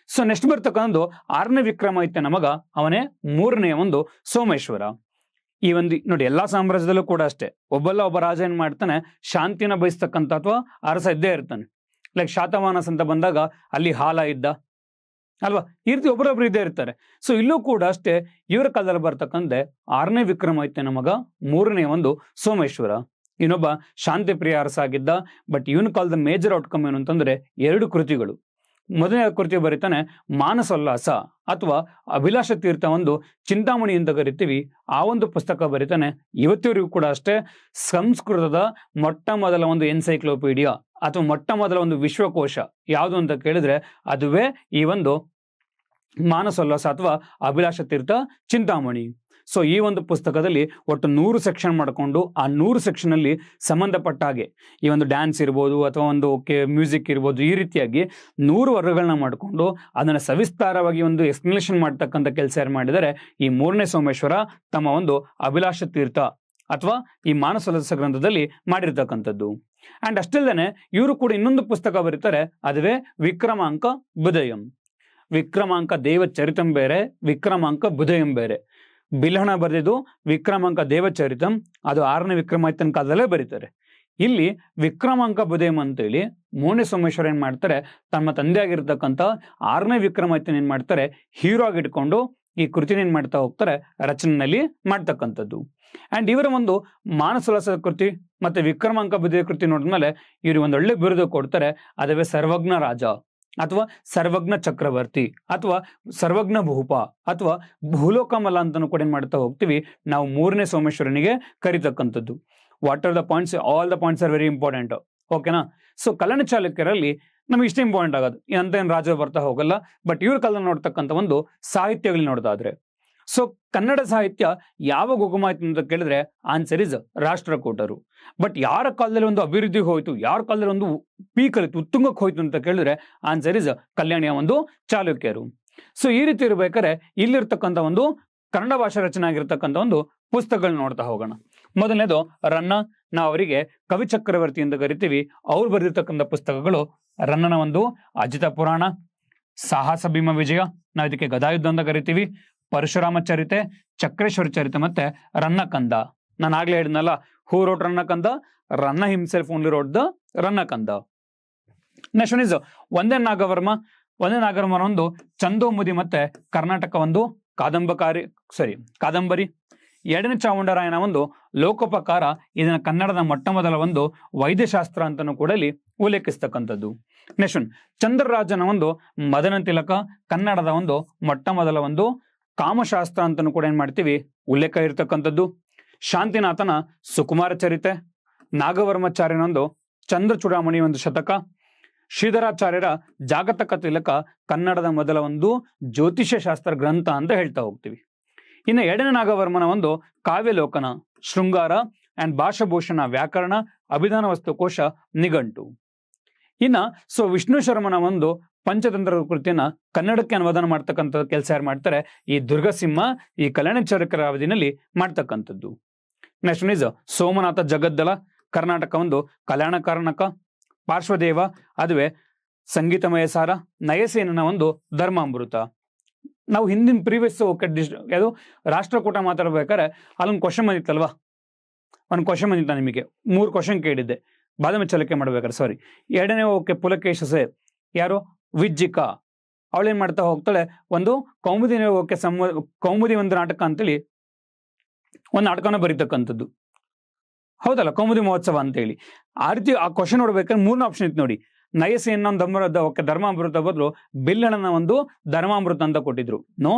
So next ಬರ್ತಕ್ಕಂಥದ್ದು 6ನೇ ವಿಕ್ರಮಾದಿತ್ಯನ ಮಗ, ಅವನೇ 3ನೇ ಒಂದು ಸೋಮೇಶ್ವರ. ಈ ಒಂದು ನೋಡಿ, ಎಲ್ಲಾ ಸಾಮ್ರಾಜ್ಯದಲ್ಲೂ ಕೂಡ ಅಷ್ಟೇ, ಒಬ್ಬ ರಾಜ ಏನ್ ಮಾಡ್ತಾನೆ, ಶಾಂತಿನ ಬಯಸ್ತಕ್ಕಂಥ ಅಥವಾ ಅರಸ ಇದ್ದೇ ಇರ್ತಾನೆ. ಲೈಕ್ ಶಾತವಾಹನಸ್ ಅಂತ ಬಂದಾಗ ಅಲ್ಲಿ ಹಾಲ ಇದ್ದ ಅಲ್ವಾ, ಈ ರೀತಿ ಒಬ್ಬರೊಬ್ರು ಇದ್ದೇ ಇರ್ತಾರೆ. ಸೊ ಇಲ್ಲೂ ಕೂಡ ಅಷ್ಟೇ, ಇವರ ಕಾಲದಲ್ಲಿ ಬರ್ತಕ್ಕಂತೆ 6ನೇ ವಿಕ್ರಮಾದಿತ್ಯನ ಮಗ 3ನೇ ಒಂದು ಸೋಮೇಶ್ವರ. ಇನ್ನೊಬ್ಬ ಶಾಂತಿ ಪ್ರಿಯ ಅರಸ ಆಗಿದ್ದ. ಬಟ್ ಇವನ ಕಾಲದ ಮೇಜರ್ ಔಟ್ಕಮ್ ಏನು ಅಂತಂದ್ರೆ 2 ಕೃತಿಗಳು. ಮೊದಲನೇ ಕೃತಿ ಬರೀತಾನೆ ಮಾನಸೋಲ್ಲಾಸ ಅಥವಾ ಅಭಿಲಾಷ ತೀರ್ಥ ಒಂದು ಚಿಂತಾಮಣಿ ಅಂತ ಕರಿತೀವಿ. ಆ ಒಂದು ಪುಸ್ತಕ ಬರೀತಾನೆ. ಇವತ್ತಿವರೆಗೂ ಕೂಡ ಅಷ್ಟೇ ಸಂಸ್ಕೃತದ ಮೊಟ್ಟ ಮೊದಲ ಒಂದು ಎನ್ಸೈಕ್ಲೋಪೀಡಿಯಾ ಅಥವಾ ಮೊಟ್ಟ ಮೊದಲ ಒಂದು ವಿಶ್ವಕೋಶ ಯಾವುದು ಅಂತ ಕೇಳಿದ್ರೆ ಅದುವೇ ಈ ಒಂದು ಮಾನಸೋಲ್ಲಾಸ ಅಥವಾ ಅಭಿಲಾಷ ತೀರ್ಥ ಚಿಂತಾಮಣಿ. ಸೊ ಈ ಒಂದು ಪುಸ್ತಕದಲ್ಲಿ ಒಟ್ಟು 100 ಸೆಕ್ಷನ್ ಮಾಡಿಕೊಂಡು ಆ 100 ಸೆಕ್ಷನ್ ಅಲ್ಲಿ ಸಂಬಂಧಪಟ್ಟ ಹಾಗೆ ಈ ಒಂದು ಡ್ಯಾನ್ಸ್ ಇರ್ಬೋದು ಅಥವಾ ಒಂದು ಮ್ಯೂಸಿಕ್ ಇರ್ಬೋದು, ಈ ರೀತಿಯಾಗಿ 100 ವರ್ಗಗಳನ್ನ ಮಾಡಿಕೊಂಡು ಅದನ್ನ ಸವಿಸ್ತಾರವಾಗಿ ಒಂದು ಎಕ್ಸ್ಪ್ಲನೇಷನ್ ಮಾಡ್ತಕ್ಕಂಥ ಕೆಲಸ ಯಾರು ಮಾಡಿದರೆ ಈ 3ನೇ ಸೋಮೇಶ್ವರ ತಮ್ಮ ಒಂದು ಅಭಿಲಾಷ ತೀರ್ಥ ಅಥವಾ ಈ ಮಾನಸೋಲ್ಲಾಸ ಗ್ರಂಥದಲ್ಲಿ ಮಾಡಿರ್ತಕ್ಕಂಥದ್ದು. ಅಂಡ್ ಅಷ್ಟಲ್ದೇನೆ ಇವರು ಕೂಡ ಇನ್ನೊಂದು ಪುಸ್ತಕ ಬರೀತಾರೆ, ಅದುವೇ ವಿಕ್ರಮಾಂಕ ಬುಧಯಂ. ವಿಕ್ರಮಾಂಕ ದೇವಚರಿತಂ ಬೇರೆ, ವಿಕ್ರಮಾಂಕ ಬುಧಯಂ ಬೇರೆ. ಬಿಲ್ಹಣ ಬರೆದಿದ್ದು ವಿಕ್ರಮಾಂಕ ದೇವಚರಿತಂ, ಅದು 6ನೇ ವಿಕ್ರಮಾದಿತ್ಯನ ಕಾಲದಲ್ಲೇ ಬರೀತಾರೆ. ಇಲ್ಲಿ ವಿಕ್ರಮಾಂಕ ಬುಧಯಂ ಅಂತೇಳಿ 3ನೇ ಸೋಮೇಶ್ವರ ಏನ್ ಮಾಡ್ತಾರೆ, ತಮ್ಮ ತಂದೆ ಆಗಿರ್ತಕ್ಕಂಥ 6ನೇ ವಿಕ್ರಮಾದಿತ್ಯನ ಏನ್ ಮಾಡ್ತಾರೆ, ಹೀರೋ ಆಗಿಟ್ಕೊಂಡು ಈ ಕೃತಿನ ಏನ್ ಮಾಡ್ತಾ ಹೋಗ್ತಾರೆ, ರಚನೆಯಲ್ಲಿ ಮಾಡ್ತಕ್ಕಂಥದ್ದು. ಅಂಡ್ ಇವರ ಒಂದು ಮಾನಸೋಲ್ಲಾಸದ ಕೃತಿ ಮತ್ತೆ ವಿಕ್ರಮಾಂಕ ಬುಧಯ ಕೃತಿ ನೋಡಿದ್ಮೇಲೆ ಇವ್ರಿಗೆ ಒಂದು ಒಳ್ಳೆ ಬಿರುದು ಕೊಡ್ತಾರೆ, ಅದುವೇ ಸರ್ವಜ್ಞ ರಾಜ ಅಥವಾ ಸರ್ವಜ್ಞ ಚಕ್ರವರ್ತಿ ಅಥವಾ ಸರ್ವಜ್ಞ ಭೂಪ ಅಥವಾ ಭೂಲೋಕಮಲ ಅಂತಲೂ ಕೂಡ ಏನ್ ಮಾಡ್ತಾ ಹೋಗ್ತೀವಿ ನಾವು 3ನೇ ಸೋಮೇಶ್ವರನಿಗೆ ಕರಿತಕ್ಕಂಥದ್ದು. What are the points? All the points are very important. ಓಕೆನಾ? ಸೊ ಕಲ್ಯಾಣ ಚಾಲುಕ್ಯರಲ್ಲಿ ನಮಗೆ ಇಷ್ಟ ಇಂಪಾರ್ಟೆಂಟ್ ಆಗೋದು ಅಂತ ಏನು ರಾಜ ಬರ್ತಾ ಹೋಗಲ್ಲ. ಬಟ್ ಇವ್ರ ಕಾಲದಲ್ಲಿ ನೋಡ್ತಕ್ಕಂಥ ಒಂದು ಸಾಹಿತ್ಯಗಳು ನೋಡೋದಾದ್ರೆ, ಸೊ ಕನ್ನಡ ಸಾಹಿತ್ಯ ಯಾವಾಗ ಉಗಮಾಯ್ತು ಅಂತ ಕೇಳಿದ್ರೆ ಆನ್ಸರ್ ಇಸ್ ರಾಷ್ಟ್ರಕೂಟರು. ಬಟ್ ಯಾರ ಕಾಲದಲ್ಲಿ ಒಂದು ಅಭಿವೃದ್ಧಿ ಹೋಯ್ತು, ಯಾರ ಕಾಲದಲ್ಲಿ ಒಂದು ಪೀಕ್ ಅಲ್ಲಿತ್ತು, ಉತ್ತುಂಗಕ್ಕೆ ಹೋಯ್ತು ಅಂತ ಕೇಳಿದ್ರೆ ಆನ್ಸರ್ ಇಸ್ ಕಲ್ಯಾಣಿಯ ಒಂದು ಚಾಲುಕ್ಯರು. ಸೊ ಈ ರೀತಿ ಇರ್ಬೇಕಾದ್ರೆ ಇಲ್ಲಿರ್ತಕ್ಕಂಥ ಒಂದು ಕನ್ನಡ ಭಾಷಾ ರಚನೆ ಆಗಿರ್ತಕ್ಕಂಥ ಒಂದು ಪುಸ್ತಕಗಳನ್ನ ನೋಡ್ತಾ ಹೋಗೋಣ. ಮೊದಲನೇದು ರನ್ನ. ನಾವು ಅವರಿಗೆ ಕವಿ ಚಕ್ರವರ್ತಿ ಅಂತ ಕರಿತೀವಿ. ಅವ್ರು ಬರೆದಿರ್ತಕ್ಕಂಥ ಪುಸ್ತಕಗಳು ರನ್ನನ ಒಂದು ಅಜಿತ ಪುರಾಣ, ಸಾಹಸ ಭೀಮ ವಿಜಯ, ನಾವು ಇದಕ್ಕೆ ಗದಾಯುದ್ಧ ಅಂತ ಕರಿತೀವಿ, ಪರಶುರಾಮ ಚರಿತೆ, ಚಕ್ರೇಶ್ವರ ಚರಿತೆ ಮತ್ತೆ ರನ್ನ ಕಂದ. ನಾನು ಆಗ್ಲೇ ಹೇಳಿದ್ನಲ್ಲ, ಹೂ ರೋಟ್ ರನ್ನ ಕಂದ? ರನ್ನ ಹಿಮ್ಸೆಲ್ಫ್ ಓನ್ಲಿ ರೋಟ್ ದ ರನ್ನ ಕಂದ. ನೆಕ್ಸ್ಟ್ ಒನ್ ಇಸ್ ಒಂದೇ ನಾಗವರ್ಮ. ಒಂದೇ ನಾಗವರ್ಮ ಒಂದು ಚಂದೋಮುದಿ ಮತ್ತೆ ಕರ್ನಾಟಕ ಒಂದು ಕಾದಂಬರಿ. 2ನೇ ಚಾಮುಂಡರಾಯನ ಒಂದು ಲೋಕೋಪಕಾರ, ಇದನ್ನ ಕನ್ನಡದ ಮೊಟ್ಟ ಮೊದಲ ಒಂದು ವೈದ್ಯಶಾಸ್ತ್ರ ಅಂತನೂ ಕೂಡ ಇಲ್ಲಿ ಉಲ್ಲೇಖಿಸ್ತಕ್ಕಂಥದ್ದು. ನೆಕ್ಸ್ಟ್ ಒನ್ ಚಂದ್ರರಾಜನ ಒಂದು ಮದನ ತಿಲಕ, ಕನ್ನಡದ ಒಂದು ಮೊಟ್ಟ ಮೊದಲ ಒಂದು ಕಾಮಶಾಸ್ತ್ರ ಅಂತನೂ ಕೂಡ ಏನ್ ಮಾಡ್ತೀವಿ ಉಲ್ಲೇಖ ಇರ್ತಕ್ಕಂಥದ್ದು. ಶಾಂತಿನಾಥನ ಸುಕುಮಾರ ಚರಿತೆ, ನಾಗವರ್ಮಾಚಾರ್ಯನ ಒಂದು ಚಂದ್ರ ಚೂಡಾಮಣಿ ಒಂದು ಶತಕ, ಶ್ರೀಧರಾಚಾರ್ಯರ ಜಾಗತಕ ತಿಲಕ ಕನ್ನಡದ ಮೊದಲ ಒಂದು ಜ್ಯೋತಿಷ್ಯ ಶಾಸ್ತ್ರ ಗ್ರಂಥ ಅಂತ ಹೇಳ್ತಾ ಹೋಗ್ತೀವಿ. ಇನ್ನು 2ನೇ ನಾಗವರ್ಮನ ಒಂದು ಕಾವ್ಯಲೋಕನ, ಶೃಂಗಾರ ಅಂಡ್ ಭಾಷಾಭೂಷಣ ವ್ಯಾಕರಣ, ಅಭಿಧಾನ ವಸ್ತುಕೋಶ, ನಿಘಂಟು. ಇನ್ನ ಸೊ ವಿಷ್ಣು ಶರ್ಮನ ಒಂದು ಪಂಚತಂತ್ರ ಕೃತಿಯನ್ನ ಕನ್ನಡಕ್ಕೆ ಅನುವಾದನ ಮಾಡ್ತಕ್ಕಂಥ ಕೆಲಸ ಯಾರು ಮಾಡ್ತಾರೆ, ಈ ದುರ್ಗಸಿಂಹ ಈ ಕಲ್ಯಾಣ ಚಾಲುಕ್ಯರ ಅವಧಿನಲ್ಲಿ ಮಾಡ್ತಕ್ಕಂಥದ್ದು. Next one is Somanatha Jagaddala, Karnataka ಒಂದು ಕಲ್ಯಾಣ ಕರ್ಣಕ, ಪಾರ್ಶ್ವದೇವ ಅದುವೇ ಸಂಗೀತಮಯ ಸಾರ, ನಯಸೇನನ ಒಂದು ಧರ್ಮಾಮೃತ. ನಾವು ಹಿಂದಿನ ಪ್ರೀವಿಯಸ್ ಯಾವುದು ರಾಷ್ಟ್ರಕೂಟ ಮಾತಾಡ್ಬೇಕಾದ್ರೆ ಅಲ್ಲೊಂದು ಕ್ವಶನ್ ಬಂದಿತ್ತಲ್ವಾ, ಒಂದು ಕ್ವಶನ್ ಬಂದಿತ್ತ ನಿಮಗೆ, 3 ಕ್ವಶನ್ ಕೇಳಿದ್ದೆ ಬಾದಾಮಿ ಚಾಲುಕ್ಯ ಮಾಡ್ಬೇಕಾದ್ರೆ. ಸಾರಿ, 2ನೇ ಪುಲಕೇಶಸೆ ಯಾರು, ವಿಜ್ಜಿಕ. ಅವಳೇನ್ ಮಾಡ್ತಾ ಹೋಗ್ತಾಳೆ, ಒಂದು ಕೌಮುದಿ ಒಂದು ನಾಟಕ ಅಂತೇಳಿ ಒಂದು ನಾಟಕನ ಬರೀತಕ್ಕಂಥದ್ದು, ಹೌದಲ್ಲ, ಕೌಮುದಿ ಮಹೋತ್ಸವ ಅಂತೇಳಿ. ಆ ರೀತಿ ಆ ಕ್ವಶನ್ ನೋಡ್ಬೇಕಾದ್ರೆ 3 ಆಪ್ಷನ್ ಇತ್ತು ನೋಡಿ. ನಯಸೇನ ಧರ್ಮಾಮೃತ ಬದಲು ಬಿಲ್ಲಣನ ಒಂದು ಧರ್ಮಾಮೃತ ಅಂತ ಕೊಟ್ಟಿದ್ರು.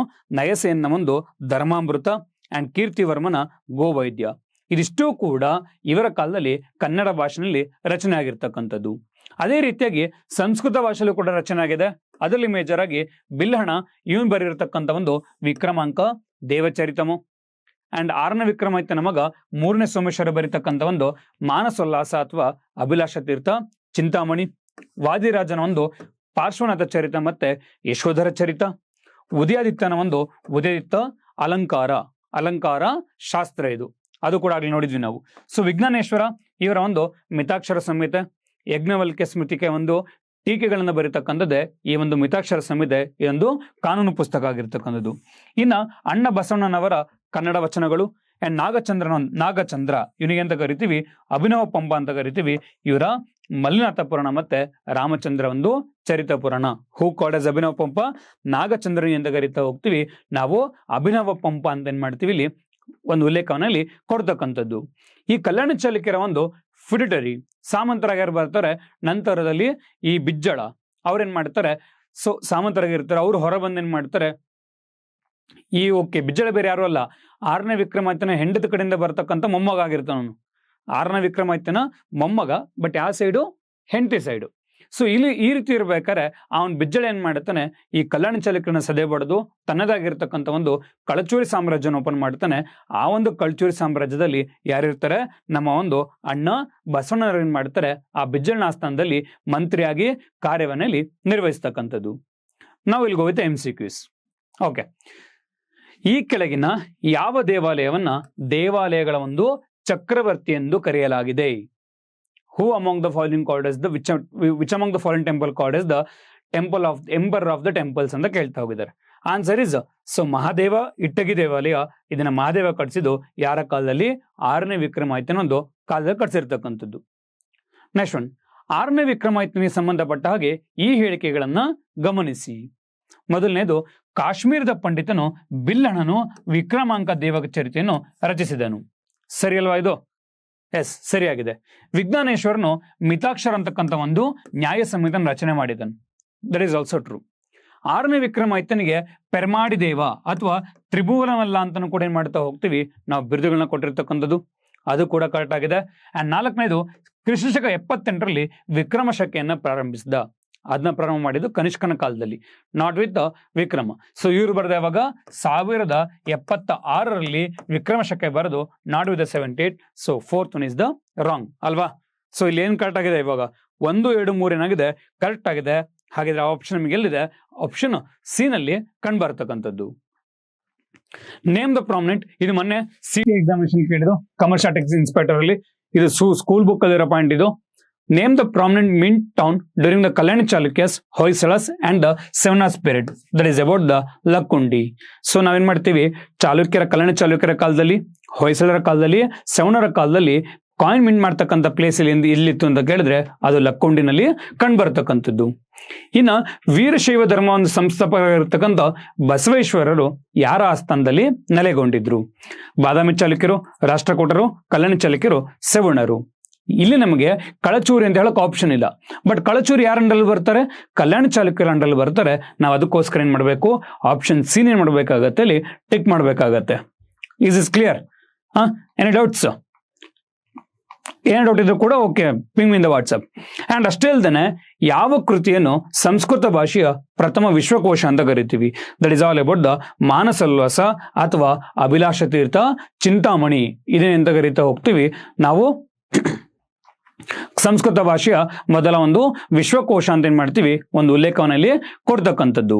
ನಯಸೇನ ಒಂದು ಧರ್ಮಾಮೃತ ಅಂಡ್ ಕೀರ್ತಿವರ್ಮನ ಗೋವೈದ್ಯ. ಇದಿಷ್ಟೂ ಕೂಡ ಇವರ ಕಾಲದಲ್ಲಿ ಕನ್ನಡ ಭಾಷೆಯಲ್ಲಿ ರಚನೆ ಆಗಿರ್ತಕ್ಕಂಥದ್ದು. ಅದೇ ರೀತಿಯಾಗಿ ಸಂಸ್ಕೃತ ಭಾಷೆಯಲ್ಲೂ ಕೂಡ ರಚನೆ ಆಗಿದೆ. ಅದರಲ್ಲಿ ಮೇಜರ್ ಆಗಿ ಬಿಲ್ಹಣ ಇವನ್ ಬರೆದಿರ್ತಕ್ಕಂಥ ಒಂದು ವಿಕ್ರಮಾಂಕ ದೇವಚರಿತಮು ಅಂಡ್ 6ನೇ ವಿಕ್ರಮಾದಿತ್ಯನ ಮಗ 3ನೇ ಸೋಮೇಶ್ವರ ಬರೀತಕ್ಕಂಥ ಒಂದು ಮಾನಸೋಲ್ಲಾಸ ಅಥವಾ ಅಭಿಲಾಷ ತೀರ್ಥ ಚಿಂತಾಮಣಿ, ವಾದಿರಾಜನ ಒಂದು ಪಾರ್ಶ್ವನಾಥ ಚರಿತ ಮತ್ತೆ ಯಶೋಧರ ಚರಿತ, ಉದಯಾದಿತ್ಯನ ಒಂದು ಉದಯಾದಿತ್ಯ ಅಲಂಕಾರ ಶಾಸ್ತ್ರ, ಇದು ಅದು ಕೂಡ ಆಗ್ಲಿ ನೋಡಿದ್ವಿ ನಾವು. ಸೊ ವಿಜ್ಞಾನೇಶ್ವರ ಇವರ ಒಂದು ಮಿತಾಕ್ಷರ ಸಂಹಿತೆ, ಯಜ್ಞವಲ್ಕ್ಯ ಸ್ಮೃತಿಕೆ ಒಂದು ಟೀಕೆಗಳನ್ನ ಬರೀತಕ್ಕಂಥದ್ದೇ ಈ ಒಂದು ಮಿತಾಕ್ಷರ ಸಂಹಿತೆ ಇದೊಂದು ಕಾನೂನು ಪುಸ್ತಕ ಆಗಿರ್ತಕ್ಕಂಥದ್ದು. ಇನ್ನ ಅಣ್ಣ ಬಸವಣ್ಣನವರ ಕನ್ನಡ ವಚನಗಳು ಅಂಡ್ ನಾಗಚಂದ್ರ ಇವನಿಗೆ ಅಂತ ಕರಿತೀವಿ, ಅಭಿನವ ಪಂಪ ಅಂತ ಕರಿತೀವಿ. ಇವರ ಮಲ್ಲಿನಾಥ ಪುರಾಣ ಮತ್ತೆ ರಾಮಚಂದ್ರ ಒಂದು Charita Purana. Who called as Abhinava Pampa, ನಾಗಚಂದ್ರನಿ ಅಂತ ಕರಿತಾ ಹೋಗ್ತೀವಿ ನಾವು. ಅಭಿನವ ಪಂಪ ಅಂತ ಏನ್ ಮಾಡ್ತೀವಿ ಇಲ್ಲಿ ಒಂದು ಉಲ್ಲೇಖವನ್ನಲ್ಲಿ ಕೊಡ್ತಕ್ಕಂಥದ್ದು. ಈ ಕಲ್ಯಾಣ ಚಾಲುಕ್ಯರ ಒಂದು ಫಿಡಿಟರಿ ಸಾಮಂತರಾಗಿ ಯಾರು ಬರ್ತಾರೆ ನಂತರದಲ್ಲಿ ಈ ಬಿಜ್ಜಳ ಅವ್ರೇನ್ ಮಾಡ್ತಾರೆ, ಸೊ ಸಾಮಂತರಾಗಿರ್ತಾರೆ, ಅವ್ರು ಹೊರ ಬಂದ್ ಏನ್ ಮಾಡ್ತಾರೆ, ಈ ಬಿಜ್ಜಳ ಬೇರೆ ಯಾರು ಅಲ್ಲ, 6ನೇ ವಿಕ್ರಮಾದಿತ್ಯನ ಹೆಂಡತಿ ಕಡೆಯಿಂದ ಬರ್ತಕ್ಕಂಥ ಮೊಮ್ಮಗ ಆಗಿರ್ತಾನವನು. 6ನೇ ವಿಕ್ರಮಾದಿತ್ಯನ ಮೊಮ್ಮಗ, ಬಟ್ ಯಾವ ಸೈಡು, ಹೆಂಡತಿ ಸೈಡು. ಸೊ ಇಲ್ಲಿ ಈ ರೀತಿ ಇರ್ಬೇಕಾದ್ರೆ ಅವನ್ ಬಿಜ್ಜಳ ಏನ್ ಮಾಡ್ತಾನೆ, ಈ ಕಲ್ಯಾಣ ಚಾಲುಕ್ಯನ ಸದೆ ಬಡ್ದು ತನ್ನದಾಗಿರ್ತಕ್ಕಂಥ ಒಂದು ಕಳಚೂರಿ ಸಾಮ್ರಾಜ್ಯನ ಓಪನ್ ಮಾಡ್ತಾನೆ. ಆ ಒಂದು ಕಳಚೂರಿ ಸಾಮ್ರಾಜ್ಯದಲ್ಲಿ ಯಾರಿರ್ತಾರೆ, ನಮ್ಮ ಒಂದು ಅಣ್ಣ ಬಸವಣ್ಣನವರು ಏನ್ ಮಾಡ್ತಾರೆ, ಆ ಬಿಜ್ಜಳನ ಆಸ್ಥಾನದಲ್ಲಿ ಮಂತ್ರಿಯಾಗಿ ಕಾರ್ಯವನ್ನಲ್ಲಿ ನಿರ್ವಹಿಸ್ತಕ್ಕಂಥದ್ದು. ನಾವು ಇಲ್ಲಿ ಹೋಗುತ್ತೆ MCQs. ಓಕೆ, ಈ ಕೆಳಗಿನ ಯಾವ ದೇವಾಲಯಗಳ ಒಂದು ಚಕ್ರವರ್ತಿ ಎಂದು ಕರೆಯಲಾಗಿದೆ? Who among the following called as which among the following temple called as the temple of emperor of the temples ಅಂತ ಕೇಳ್ತಾ ಹೋಗಿದ್ದಾರೆ. ಆನ್ಸರ್ ಇಸ್ ಮಹಾದೇವ ಇಟ್ಟಗಿ ದೇವಾಲಯ. ಇದನ್ನ ಮಹಾದೇವ ಕಟ್ಸಿದ್ದು ಯಾರ ಕಾಲದಲ್ಲಿ? 6ನೇ ವಿಕ್ರಮಾದಿತ್ಯನ ಒಂದು ಕಾಲದಲ್ಲಿ ಕಟ್ಸಿರ್ತಕ್ಕಂಥದ್ದು. ನೆಕ್ಸ್ಟ್ ಒನ್, 6ನೇ ವಿಕ್ರಮಾದಿತ್ಯನಿಗೆ ಸಂಬಂಧಪಟ್ಟ ಹಾಗೆ ಈ ಹೇಳಿಕೆಗಳನ್ನ ಗಮನಿಸಿ. ಮೊದಲನೇದು, ಕಾಶ್ಮೀರದ ಪಂಡಿತನು ಬಿಲ್ಲಣನು ವಿಕ್ರಮಾಂಕ ದೇವಚರಿತೆಯನ್ನು ರಚಿಸಿದನು. ಸರಿ ಅಲ್ವಾ ಇದು? ಎಸ್, ಸರಿಯಾಗಿದೆ. ವಿಜ್ಞಾನೇಶ್ವರನು ಮಿತಾಕ್ಷರ ಅಂತಕ್ಕಂಥ ಒಂದು ನ್ಯಾಯ ಸಂಹಿತನ ರಚನೆ ಮಾಡಿದನು. That is also true. 6ನೇ ವಿಕ್ರಮಾದಿತ್ಯನಿಗೆ ಪೆರ್ಮಾಡಿ ದೇವ ಅಥವಾ ತ್ರಿಭುವನವಲ್ಲ ಅಂತಾನು ಕೂಡ ಏನ್ ಮಾಡ್ತಾ ಹೋಗ್ತೀವಿ ನಾವು ಬಿರುದುಗಳನ್ನ ಕೊಟ್ಟಿರ್ತಕ್ಕಂಥದ್ದು, ಅದು ಕೂಡ ಕರೆಕ್ಟ್ ಆಗಿದೆ. ಅಂಡ್ 4ನೇದು, ಕ್ರಿಸ್ತಶಕ 78ರಲ್ಲಿ ವಿಕ್ರಮ ಶಕೆಯನ್ನ ಪ್ರಾರಂಭಿಸಿದ. ಅದನ್ನ ಪ್ರಾರಂಭ ಮಾಡಿದ್ದು ಕನಿಷ್ಕನ ಕಾಲದಲ್ಲಿ, ನಾಟ್ ವಿತ್ ವಿಕ್ರಮ. ಸೊ ಇವ್ರು ಬರೆದ ಯಾವಾಗ 1076ರಲ್ಲಿ ವಿಕ್ರಮ ಶಕೆ ಬರೆದು not with 78. So 4th one is the wrong ಅಲ್ವಾ? ಸೊ ಇಲ್ಲಿ ಏನ್ ಕರೆಕ್ಟ್ ಆಗಿದೆ ಇವಾಗ? 1, 2, 3 ಏನಾಗಿದೆ ಕರೆಕ್ಟ್ ಆಗಿದೆ. ಹಾಗಿದ್ರೆ ಆ ಆಪ್ಷನ್ ನಮಗೆ ಎಲ್ಲಿದೆ? ಆಪ್ಷನ್ ಸಿ ನಲ್ಲಿ ಕಂಡು ಬರ್ತಕ್ಕಂಥದ್ದು. ನೇಮ್ ದ ಪ್ರಾಮಿನೆಂಟ್, ಇದು ಮೊನ್ನೆ ಸಿಟಿ ಎಕ್ಸಾಮಿನೇಷನ್ ಕೇಳಿದ್ರು ಕಮರ್ಷಿಯಲ್ ಟ್ಯಾಕ್ಸ್ ಇನ್ಸ್ಪೆಕ್ಟರ್ ಅಲ್ಲಿ. ಇದು ಸ್ಕೂಲ್ ಬುಕ್ ಅಲ್ಲಿರೋ ಪಾಯಿಂಟ್ ಇದು. Name the prominent mint town during the Kalyani Chalukyas, Hoysalas and the Sevanas period. That is about the Lakkundi. So ನಾವೇನ್ ಮಾಡ್ತೀವಿ, ಕಲ್ಯಾಣ ಚಾಲುಕ್ಯರ ಕಾಲದಲ್ಲಿ, ಹೊಯ್ಸಳರ ಕಾಲದಲ್ಲಿ, ಸೆವಣರ ಕಾಲದಲ್ಲಿ ಕಾಯಿನ್ ಮಿಂಟ್ ಮಾಡ್ತಕ್ಕಂಥ ಪ್ಲೇಸ್ ಎಲ್ಲಿತ್ತು ಅಂತ ಕೇಳಿದ್ರೆ ಅದು ಲಕ್ಕುಂಡಿನಲ್ಲಿ ಕಂಡು ಬರ್ತಕ್ಕಂಥದ್ದು. ಇನ್ನ ವೀರಶೈವ ಧರ್ಮ ಒಂದು ಸಂಸ್ಥಾಪಕರಾಗಿರ್ತಕ್ಕಂಥ ಬಸವೇಶ್ವರರು ಯಾರ ಆಸ್ಥಾನದಲ್ಲಿ ನೆಲೆಗೊಂಡಿದ್ರು? ಬಾದಾಮಿ ಚಾಲುಕ್ಯರು, ರಾಷ್ಟ್ರಕೂಟರು, ಕಲ್ಯಾಣ ಚಾಲುಕ್ಯರು, ಸೆವಣರು. ಇಲ್ಲಿ ನಮಗೆ ಕಳಚೂರಿ ಅಂತ ಹೇಳಕ್ ಆಪ್ಷನ್ ಇಲ್ಲ. ಬಟ್ ಕಳಚೂರಿ ಯಾರ ಅಂಡಲ್ಲಿ ಬರ್ತಾರೆ? ಕಲ್ಯಾಣ ಚಾಲುಕ್ಯರ ಅಂಡಲ್ಲಿ ಬರ್ತಾರೆ. ನಾವು ಅದಕ್ಕೋಸ್ಕರ ಏನ್ ಮಾಡ್ಬೇಕು? ಆಪ್ಷನ್ ಸಿ ಏನ್ ಮಾಡ್ಬೇಕಾಗತ್ತೆ, ಇಲ್ಲಿ ಟಿಕ್ ಮಾಡ್ಬೇಕಾಗತ್ತೆ. Is is clear? Any doubts? ಏನೇ ಡೌಟ್ ಇದ್ರು ಕೂಡ okay, ping in the WhatsApp. And ಅಷ್ಟೇ ಅಲ್ದೇನೆ ಯಾವ ಕೃತಿಯನ್ನು ಸಂಸ್ಕೃತ ಭಾಷೆಯ ಪ್ರಥಮ ವಿಶ್ವಕೋಶ ಅಂತ ಕರಿತೀವಿ? That is all about the Manasollasa ಅಥವಾ ಅಭಿಲಾಷ ತೀರ್ಥ ಚಿಂತಾಮಣಿ. ಇದೇನೆಂತ ಕರಿತಾ ಹೋಗ್ತೀವಿ ನಾವು ಸಂಸ್ಕೃತ ಭಾಷೆಯ ಮೊದಲ ಒಂದು ವಿಶ್ವಕೋಶ ಅಂತ ಏನ್ ಮಾಡ್ತೀವಿ ಒಂದು ಉಲ್ಲೇಖವನ್ನಲ್ಲಿ ಕೊಡ್ತಕ್ಕಂಥದ್ದು.